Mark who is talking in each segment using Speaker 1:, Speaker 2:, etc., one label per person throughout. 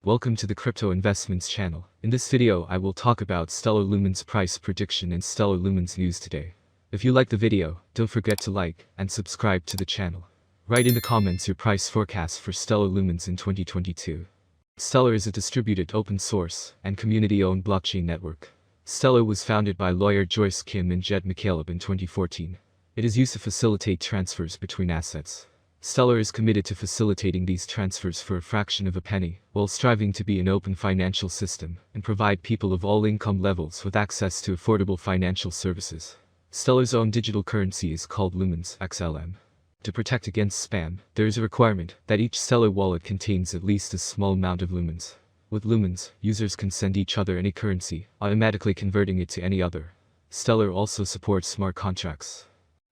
Speaker 1: Welcome to the Crypto Investments channel. In this video I will talk about Stellar Lumens price prediction and Stellar Lumens news today. If you like the video, don't forget to like and subscribe to the channel. Write in the comments your price forecast for Stellar Lumens in 2022. Stellar is a distributed open source and community-owned blockchain network. Stellar was founded by lawyer Joyce Kim and Jed McCaleb in 2014. It is used to facilitate transfers between assets. Stellar is committed to facilitating these transfers for a fraction of a penny, while striving to be an open financial system and provide people of all income levels with access to affordable financial services. Stellar's own digital currency is called Lumens XLM. To protect against spam, there is a requirement that each Stellar wallet contains at least a small amount of lumens. With lumens, users can send each other any currency, automatically converting it to any other. Stellar also supports smart contracts.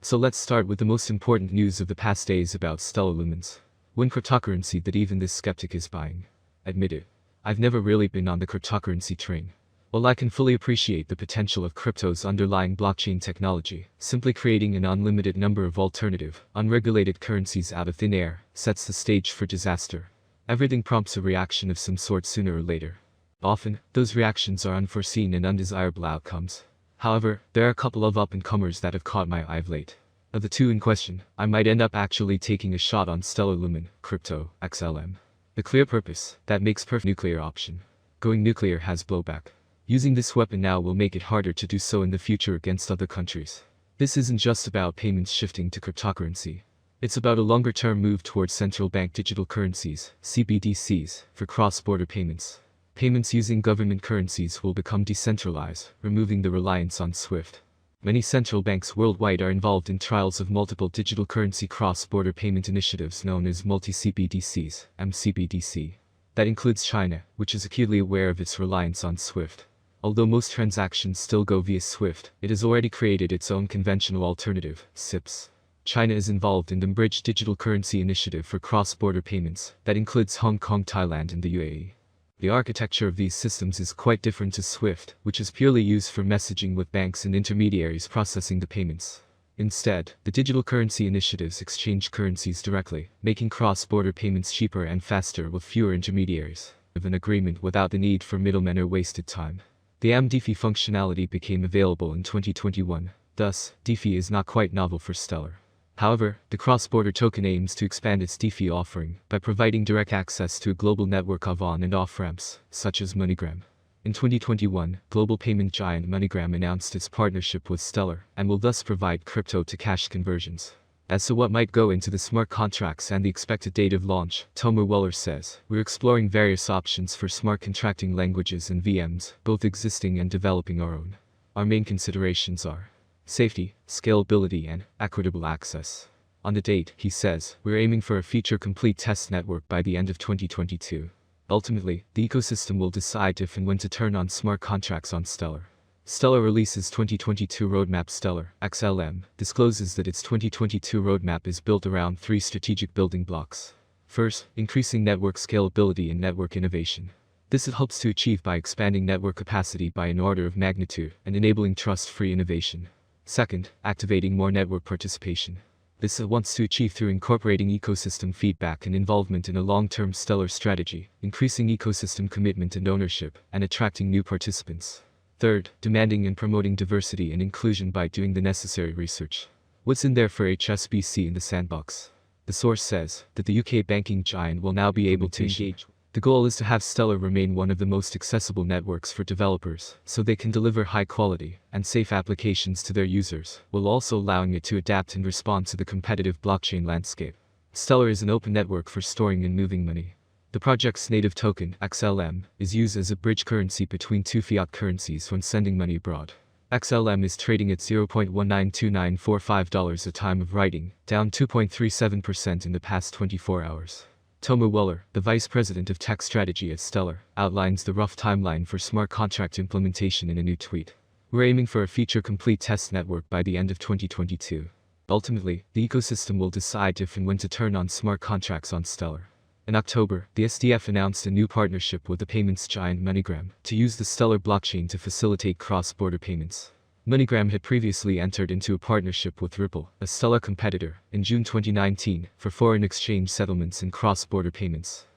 Speaker 1: So let's start with the most important news of the past days about Stellar Lumens. One cryptocurrency that even this skeptic is buying. Admit it, I've never really been on the cryptocurrency train. While I can fully appreciate the potential of crypto's underlying blockchain technology, simply creating an unlimited number of alternative, unregulated currencies out of thin air sets the stage for disaster. Everything prompts a reaction of some sort sooner or later. Often, those reactions are unforeseen and undesirable outcomes. However, there are a couple of up-and-comers that have caught my eye of late. Of the two in question, I might end up actually taking a shot on Stellar Lumen, Crypto, XLM. The clear purpose, that makes perfect nuclear option. Going nuclear has blowback. Using this weapon now will make it harder to do so in the future against other countries. This isn't just about payments shifting to cryptocurrency. It's about a longer-term move towards central bank digital currencies, CBDCs, for cross-border payments. Payments using government currencies will become decentralized, removing the reliance on SWIFT. Many central banks worldwide are involved in trials of multiple digital currency cross-border payment initiatives known as multi-CBDCs, MCBDC. That includes China, which is acutely aware of its reliance on SWIFT. Although most transactions still go via SWIFT, it has already created its own conventional alternative, CIPS. China is involved in the Bridge Digital Currency Initiative for cross-border payments that includes Hong Kong, Thailand, and the UAE. The architecture of these systems is quite different to SWIFT, which is purely used for messaging with banks and intermediaries processing the payments. Instead, the digital currency initiatives exchange currencies directly, making cross-border payments cheaper and faster with fewer intermediaries, with an agreement without the need for middlemen or wasted time. The MDeFi functionality became available in 2021, thus, DeFi is not quite novel for Stellar. However, the cross-border token aims to expand its DeFi offering by providing direct access to a global network of on- and off-ramps, such as MoneyGram. In 2021, global payment giant MoneyGram announced its partnership with Stellar and will thus provide crypto-to-cash conversions. As to what might go into the smart contracts and the expected date of launch, Tomer Weller says, "We're exploring various options for smart contracting languages and VMs, both existing and developing our own. Our main considerations are safety, scalability, and equitable access. On the date," he says, "we're aiming for a feature-complete test network by the end of 2022. Ultimately, the ecosystem will decide if and when to turn on smart contracts on Stellar." Stellar releases 2022 roadmap. Stellar, XLM, discloses that its 2022 roadmap is built around three strategic building blocks. First, increasing network scalability and network innovation. This it hopes to achieve by expanding network capacity by an order of magnitude and enabling trust-free innovation. Second, activating more network participation. This it wants to achieve through incorporating ecosystem feedback and involvement in a long-term Stellar strategy, increasing ecosystem commitment and ownership, and attracting new participants. Third, demanding and promoting diversity and inclusion by doing the necessary research. What's in there for HSBC in the sandbox? The source says that the UK banking giant will now be able to engage. The goal is to have Stellar remain one of the most accessible networks for developers, so they can deliver high-quality and safe applications to their users, while also allowing it to adapt and respond to the competitive blockchain landscape. Stellar is an open network for storing and moving money. The project's native token, XLM, is used as a bridge currency between two fiat currencies when sending money abroad. XLM is trading at $0.192945 at time of writing, down 2.37% in the past 24 hours. Tomer Weller, the vice president of tech strategy at Stellar, outlines the rough timeline for smart contract implementation in a new tweet. "We're aiming for a feature-complete test network by the end of 2022. Ultimately, the ecosystem will decide if and when to turn on smart contracts on Stellar." In October, the SDF announced a new partnership with the payments giant MoneyGram to use the Stellar blockchain to facilitate cross-border payments. MoneyGram had previously entered into a partnership with Ripple, a Stellar competitor, in June 2019 for foreign exchange settlements and cross-border payments.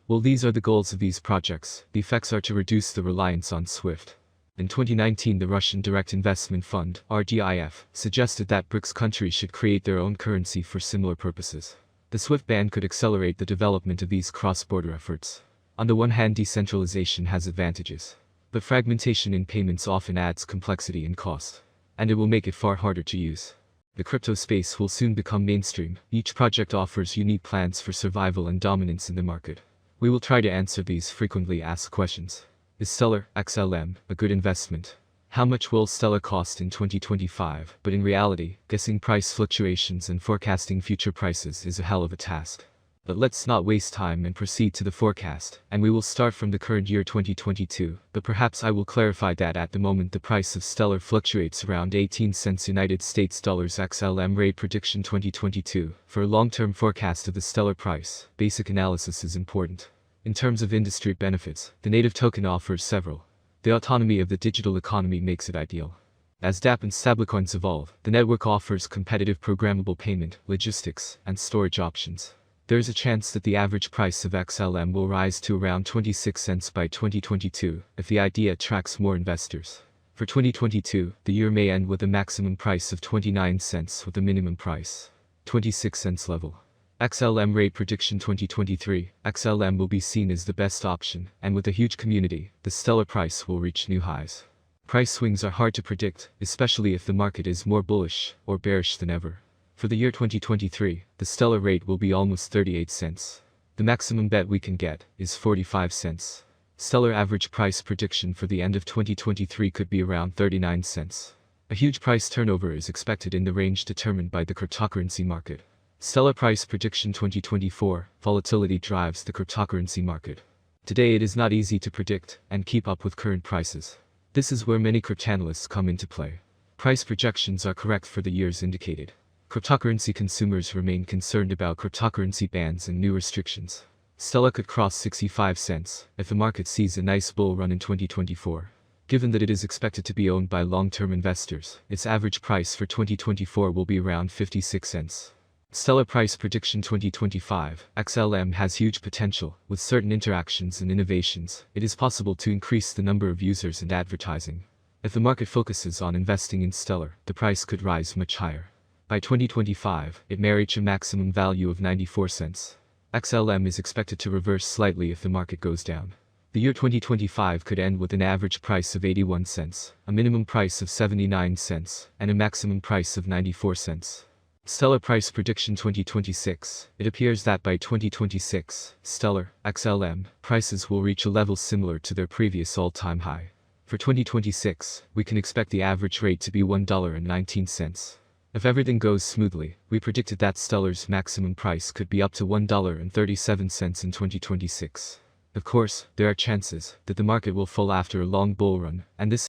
Speaker 1: Well, these are the goals of these projects. The effects are to reduce the reliance on SWIFT. In 2019, the Russian Direct Investment Fund, RDIF, suggested that BRICS countries should create their own currency for similar purposes. The SWIFT ban could accelerate the development of these cross-border efforts. On the one hand, decentralization has advantages, but fragmentation in payments often adds complexity and cost, and it will make it far harder to use. The crypto space will soon become mainstream. Each project offers unique plans for survival and dominance in the market. We will try to answer these frequently asked questions. Is Stellar XLM a good investment? How much will Stellar cost in 2025? But in reality, guessing price fluctuations and forecasting future prices is a hell of a task. But let's not waste time and proceed to the forecast, and we will start from the current year 2022, but perhaps I will clarify that at the moment the price of Stellar fluctuates around 18 cents United States dollars. XLM rate prediction 2022. For a long-term forecast of the Stellar price, basic analysis is important. In terms of industry benefits, the native token offers several. The autonomy of the digital economy makes it ideal. As dApp and stablecoins evolve, the network offers competitive programmable payment, logistics, and storage options. There is a chance that the average price of XLM will rise to around 26 cents by 2022, if the idea attracts more investors. For 2022, the year may end with a maximum price of 29 cents with a minimum price 26 cents level. XLM rate prediction 2023. XLM will be seen as the best option, and with a huge community, the Stellar price will reach new highs. Price swings are hard to predict, especially if the market is more bullish or bearish than ever. For the year 2023, the Stellar rate will be almost 38 cents. The maximum bet we can get is 45 cents. Stellar average price prediction for the end of 2023 could be around 39 cents. A huge price turnover is expected in the range determined by the cryptocurrency market. Stellar price prediction 2024. Volatility drives the cryptocurrency market. Today it is not easy to predict and keep up with current prices. This is where many cryptanalysts come into play. Price projections are correct for the years indicated. Cryptocurrency consumers remain concerned about cryptocurrency bans and new restrictions. Stellar could cross 65 cents if the market sees a nice bull run in 2024. Given that it is expected to be owned by long-term investors, its average price for 2024 will be around 56 cents. Stellar price prediction 2025. XLM has huge potential. With certain interactions and innovations, it is possible to increase the number of users and advertising. If the market focuses on investing in Stellar, the price could rise much higher. By 2025, it may reach a maximum value of 94 cents. XLM is expected to reverse slightly if the market goes down. The year 2025 could end with an average price of 81 cents, a minimum price of 79 cents, and a maximum price of 94 cents. Stellar price prediction 2026. It appears that by 2026, Stellar, XLM, prices will reach a level similar to their previous all-time high. For 2026, we can expect the average rate to be $1.19. If everything goes smoothly, we predicted that Stellar's maximum price could be up to $1.37 in 2026. Of course, there are chances that the market will fall after a long bull run, and this